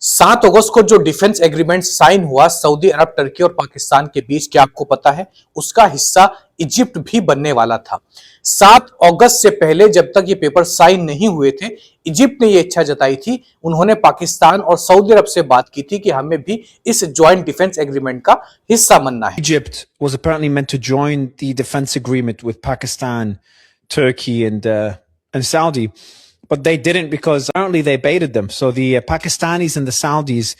7 अगस्त को जो defence agreement sign हुआ सऊदी अरब, टर्की और पाकिस्तान के बीच, क्या आपको पता है उसका हिस्सा इजिप्ट भी बनने वाला था। 7 अगस्त से पहले जब तक ये पेपर साइन नहीं हुए थे, इजिप्ट ने ये इच्छा जताई थी, उन्होंने पाकिस्तान और सऊदी अरब से बात की थी कि हमें भी इस ज्वाइंट डिफेंस एग्रीमेंट का हिस्सा बनना है। Egypt was apparently meant to join the defense agreement with Pakistan, Turkey, and Saudi, but they didn't because apparently they baited them. So the Pakistanis and the Saudis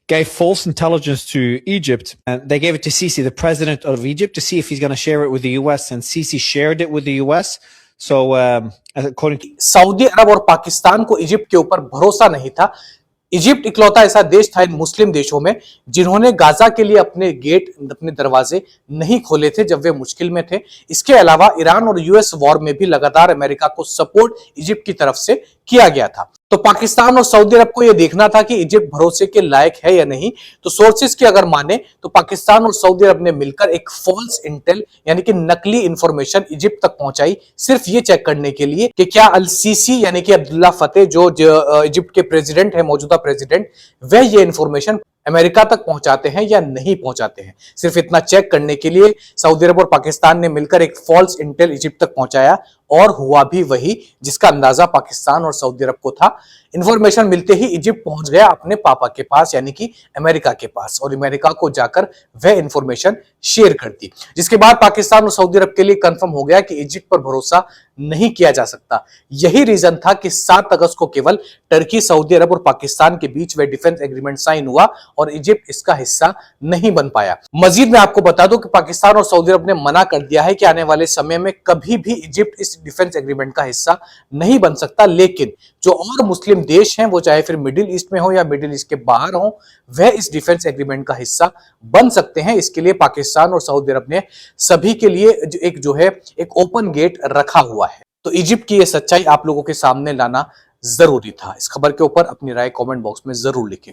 gave false intelligence to Egypt, and they gave it to Sisi, the president of Egypt, to see if he's going to share it with the US, and Sisi shared it with the US. So according to Saudi Arab और पाकिस्तान को Egypt के ऊपर भरोसा नहीं था। Egypt इकलौता ऐसा देश था इन मुस्लिम देशों में जिन्होंने गाजा के लिए अपने गेट, अपने दरवाजे नहीं खोले थे जब वे मुश्किल में थे। इसके अलावा ईरान और यूएस वॉर में भी लगातार अमेरिका को सपोर्ट इजिप्ट की तरफ से किया गया था। तो पाकिस्तान और सऊदी अरब को यह देखना था कि इजिप्ट भरोसे के लायक है या नहीं। तो सोर्सेस की अगर माने तो पाकिस्तान और सऊदी अरब ने मिलकर एक फॉल्स इंटेल यानी कि नकली इंफॉर्मेशन इजिप्ट तक पहुंचाई, सिर्फ ये चेक करने के लिए कि क्या अल सीसी यानी कि अब्दुल्ला फतेह जो इजिप्ट के प्रेसिडेंट है, मौजूदा प्रेसिडेंट, वह ये इंफॉर्मेशन अमेरिका तक पहुंचाते हैं या नहीं पहुंचाते हैं। सिर्फ इतना चेक करने के लिए सऊदी अरब और पाकिस्तान ने मिलकर एक फॉल्स इंटेल इजिप्ट तक पहुंचाया और हुआ भी वही जिसका अंदाजा पाकिस्तान और सऊदी अरब को था। इंफॉर्मेशन मिलते ही इजिप्ट पहुंच गया अपने पापा के पास यानी कि अमेरिका के पास, और अमेरिका को जाकर वह इंफॉर्मेशन शेयर कर दी, जिसके बाद पाकिस्तान और सऊदी अरब के लिए कंफर्म हो गया कि इजिप्ट पर भरोसा नहीं किया जा सकता। यही रीजन था कि 7 अगस्त को केवल टर्की, सऊदी अरब और पाकिस्तान के बीच वह डिफेंस एग्रीमेंट साइन हुआ और इजिप्ट इसका हिस्सा नहीं बन पाया। मजीद मैं आपको बता दूं कि पाकिस्तान और सऊदी अरब ने मना कर दिया है कि आने वाले समय में कभी भी इजिप्ट इस डिफेंस एग्रीमेंट का हिस्सा नहीं बन सकता, लेकिन जो और मुस्लिम देश हैं, वो चाहे फिर मिडिल ईस्ट में हो या मिडिल ईस्ट के बाहर हो, वह इस डिफेंस एग्रीमेंट का हिस्सा बन सकते हैं। इसके लिए पाकिस्तान और सऊदी अरब ने सभी के लिए एक ओपन गेट रखा हुआ है। तो इजिप्ट की यह सच्चाई आप लोगों के सामने लाना जरूरी था। इस खबर के ऊपर अपनी राय कमेंट बॉक्स में जरूर लिखें।